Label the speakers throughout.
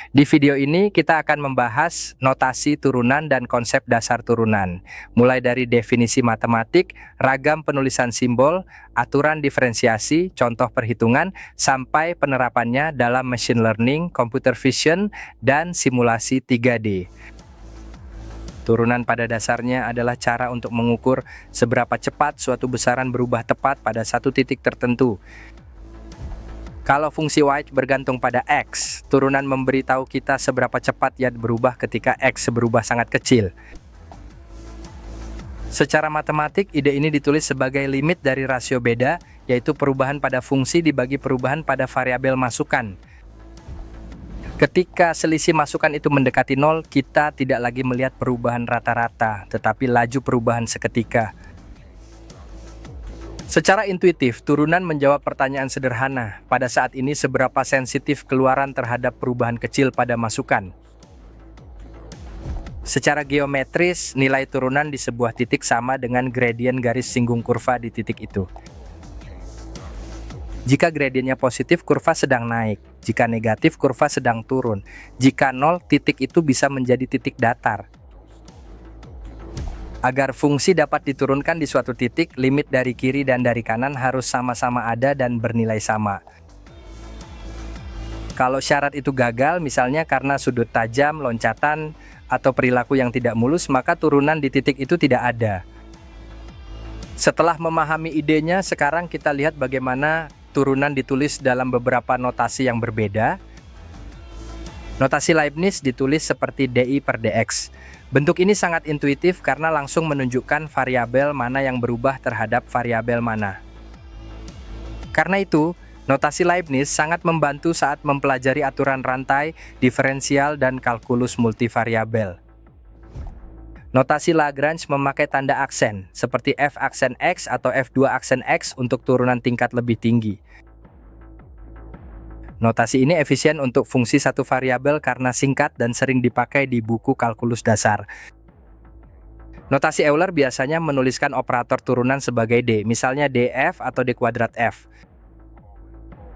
Speaker 1: Di video ini kita akan membahas notasi turunan dan konsep dasar turunan, mulai dari definisi matematik, ragam penulisan simbol, aturan diferensiasi, contoh perhitungan, sampai penerapannya dalam machine learning, computer vision, dan simulasi 3D. Turunan pada dasarnya adalah cara untuk mengukur seberapa cepat suatu besaran berubah tepat pada satu titik tertentu. Kalau fungsi y bergantung pada x, turunan memberitahu kita seberapa cepat y berubah ketika x berubah sangat kecil. Secara matematik, ide ini ditulis sebagai limit dari rasio beda, yaitu perubahan pada fungsi dibagi perubahan pada variabel masukan. Ketika selisih masukan itu mendekati 0, kita tidak lagi melihat perubahan rata-rata, tetapi laju perubahan seketika. Secara intuitif, turunan menjawab pertanyaan sederhana, pada saat ini seberapa sensitif keluaran terhadap perubahan kecil pada masukan. Secara geometris, nilai turunan di sebuah titik sama dengan gradien garis singgung kurva di titik itu. Jika gradiennya positif, kurva sedang naik. Jika negatif, kurva sedang turun. Jika 0, titik itu bisa menjadi titik datar. Agar fungsi dapat diturunkan di suatu titik, limit dari kiri dan dari kanan harus sama-sama ada dan bernilai sama. Kalau syarat itu gagal, misalnya karena sudut tajam, loncatan, atau perilaku yang tidak mulus, maka turunan di titik itu tidak ada. Setelah memahami idenya, sekarang kita lihat bagaimana turunan ditulis dalam beberapa notasi yang berbeda. Notasi Leibniz ditulis seperti dI per dx. Bentuk ini sangat intuitif karena langsung menunjukkan variabel mana yang berubah terhadap variabel mana. Karena itu, notasi Leibniz sangat membantu saat mempelajari aturan rantai, diferensial, dan kalkulus multivariabel. Notasi Lagrange memakai tanda aksen, seperti F aksen X atau F2 aksen X untuk turunan tingkat lebih tinggi. Notasi ini efisien untuk fungsi satu variabel karena singkat dan sering dipakai di buku kalkulus dasar. Notasi Euler biasanya menuliskan operator turunan sebagai D, misalnya df atau d kuadrat f.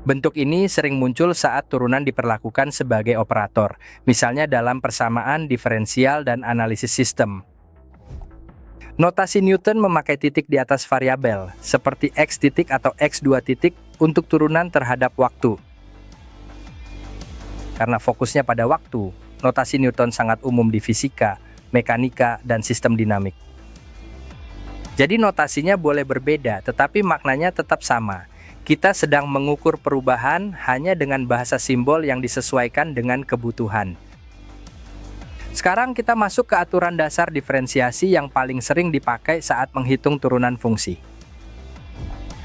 Speaker 1: Bentuk ini sering muncul saat turunan diperlakukan sebagai operator, misalnya dalam persamaan, diferensial, dan analisis sistem. Notasi Newton memakai titik di atas variabel, seperti x titik atau x2 titik untuk turunan terhadap waktu. Karena fokusnya pada waktu, notasi Newton sangat umum di fisika, mekanika, dan sistem dinamik. Jadi notasinya boleh berbeda, tetapi maknanya tetap sama. Kita sedang mengukur perubahan hanya dengan bahasa simbol yang disesuaikan dengan kebutuhan. Sekarang kita masuk ke aturan dasar diferensiasi yang paling sering dipakai saat menghitung turunan fungsi.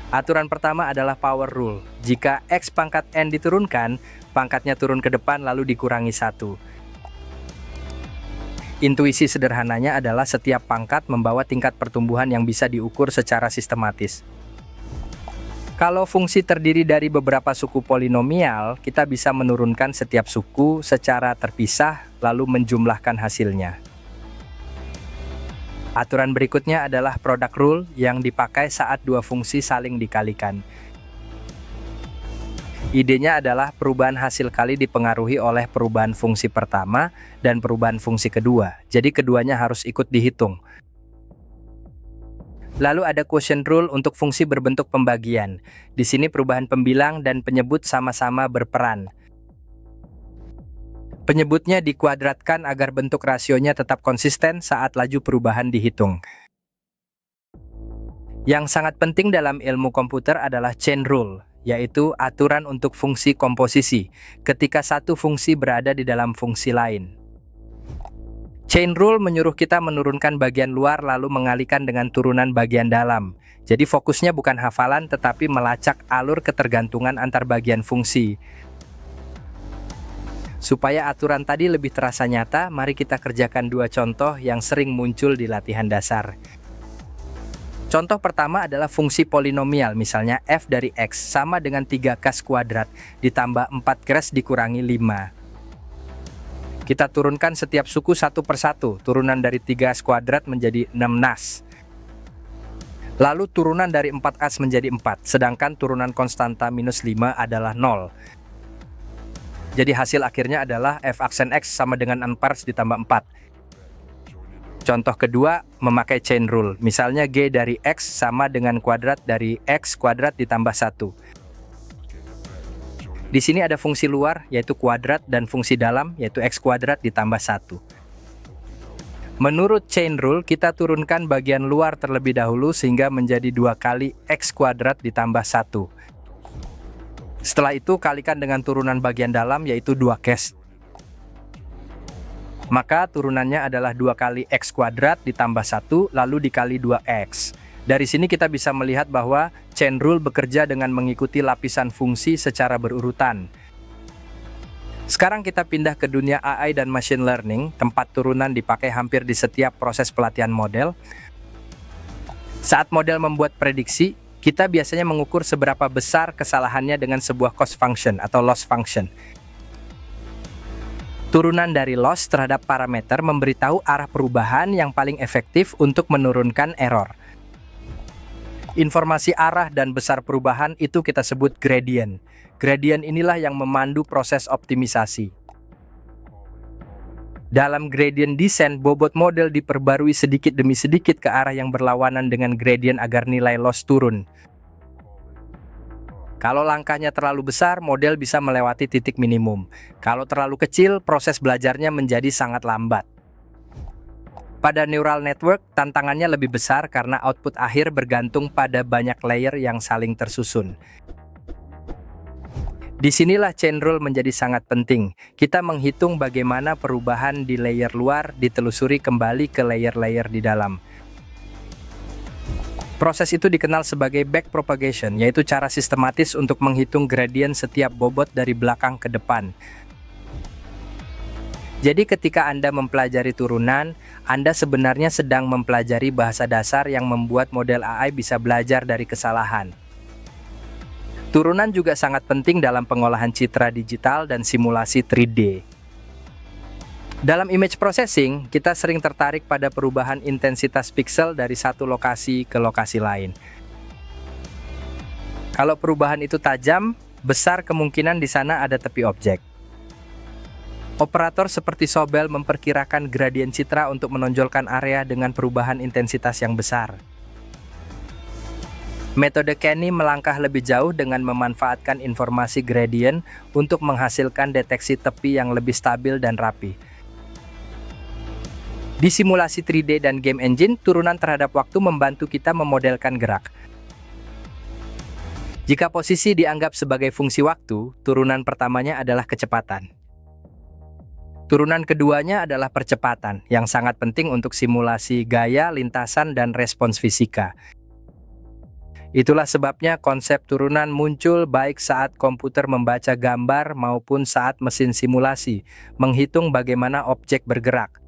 Speaker 1: Aturan pertama adalah power rule. Jika x pangkat n diturunkan, pangkatnya turun ke depan lalu dikurangi 1. Intuisi sederhananya adalah setiap pangkat membawa tingkat pertumbuhan yang bisa diukur secara sistematis. Kalau fungsi terdiri dari beberapa suku polinomial, kita bisa menurunkan setiap suku secara terpisah lalu menjumlahkan hasilnya. Aturan berikutnya adalah product rule yang dipakai saat dua fungsi saling dikalikan. Idenya adalah perubahan hasil kali dipengaruhi oleh perubahan fungsi pertama dan perubahan fungsi kedua, jadi keduanya harus ikut dihitung. Lalu ada quotient rule untuk fungsi berbentuk pembagian. Di sini perubahan pembilang dan penyebut sama-sama berperan. Penyebutnya dikuadratkan agar bentuk rasionya tetap konsisten saat laju perubahan dihitung. Yang sangat penting dalam ilmu komputer adalah chain rule, yaitu aturan untuk fungsi komposisi, ketika satu fungsi berada di dalam fungsi lain. Chain rule menyuruh kita menurunkan bagian luar lalu mengalihkan dengan turunan bagian dalam. Jadi fokusnya bukan hafalan tetapi melacak alur ketergantungan antar bagian fungsi. Supaya aturan tadi lebih terasa nyata, mari kita kerjakan dua contoh yang sering muncul di latihan dasar. Contoh pertama adalah fungsi polinomial, misalnya f dari x sama dengan 3 kuadrat ditambah 4 dikurangi 5. Kita turunkan setiap suku satu persatu, turunan dari 3 kuadrat menjadi 6 nas. Lalu turunan dari 4 menjadi 4, sedangkan turunan konstanta minus 5 adalah 0. Jadi hasil akhirnya adalah f aksen X sama dengan unpairs ditambah 4. Contoh kedua, memakai chain rule. Misalnya G dari X sama dengan kuadrat dari X kuadrat ditambah 1. Di sini ada fungsi luar, yaitu kuadrat, dan fungsi dalam, yaitu X kuadrat ditambah 1. Menurut chain rule, kita turunkan bagian luar terlebih dahulu sehingga menjadi 2 kali X kuadrat ditambah 1. Setelah itu, kalikan dengan turunan bagian dalam, yaitu 2 case. Maka turunannya adalah 2 kali X kuadrat ditambah 1, lalu dikali 2X. Dari sini kita bisa melihat bahwa chain rule bekerja dengan mengikuti lapisan fungsi secara berurutan. Sekarang kita pindah ke dunia AI dan machine learning, tempat turunan dipakai hampir di setiap proses pelatihan model. Saat model membuat prediksi, kita biasanya mengukur seberapa besar kesalahannya dengan sebuah cost function atau loss function. Turunan dari loss terhadap parameter memberitahu arah perubahan yang paling efektif untuk menurunkan error. Informasi arah dan besar perubahan itu kita sebut gradient. Gradient inilah yang memandu proses optimisasi. Dalam gradient descent, bobot model diperbarui sedikit demi sedikit ke arah yang berlawanan dengan gradient agar nilai loss turun. Kalau langkahnya terlalu besar, model bisa melewati titik minimum. Kalau terlalu kecil, proses belajarnya menjadi sangat lambat. Pada neural network, tantangannya lebih besar karena output akhir bergantung pada banyak layer yang saling tersusun. Disinilah chain rule menjadi sangat penting. Kita menghitung bagaimana perubahan di layer luar ditelusuri kembali ke layer-layer di dalam. Proses itu dikenal sebagai backpropagation, yaitu cara sistematis untuk menghitung gradient setiap bobot dari belakang ke depan. Jadi ketika Anda mempelajari turunan, Anda sebenarnya sedang mempelajari bahasa dasar yang membuat model AI bisa belajar dari kesalahan. Turunan juga sangat penting dalam pengolahan citra digital dan simulasi 3D. Dalam image processing, kita sering tertarik pada perubahan intensitas pixel dari satu lokasi ke lokasi lain. Kalau perubahan itu tajam, besar kemungkinan di sana ada tepi objek. Operator seperti Sobel memperkirakan gradien citra untuk menonjolkan area dengan perubahan intensitas yang besar. Metode Kenny melangkah lebih jauh dengan memanfaatkan informasi gradient untuk menghasilkan deteksi tepi yang lebih stabil dan rapi. Di simulasi 3D dan game engine, turunan terhadap waktu membantu kita memodelkan gerak. Jika posisi dianggap sebagai fungsi waktu, turunan pertamanya adalah kecepatan. Turunan keduanya adalah percepatan, yang sangat penting untuk simulasi gaya, lintasan, dan respons fisika. Itulah sebabnya konsep turunan muncul baik saat komputer membaca gambar maupun saat mesin simulasi, menghitung bagaimana objek bergerak.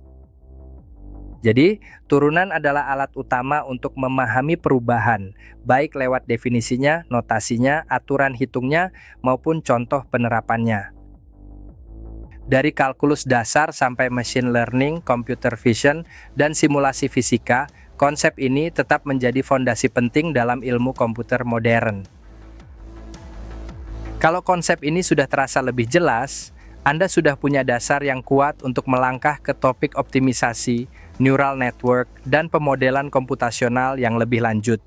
Speaker 1: Jadi, turunan adalah alat utama untuk memahami perubahan, baik lewat definisinya, notasinya, aturan hitungnya, maupun contoh penerapannya. Dari kalkulus dasar sampai machine learning, computer vision, dan simulasi fisika, konsep ini tetap menjadi fondasi penting dalam ilmu komputer modern. Kalau konsep ini sudah terasa lebih jelas, Anda sudah punya dasar yang kuat untuk melangkah ke topik optimisasi, neural network, dan pemodelan komputasional yang lebih lanjut.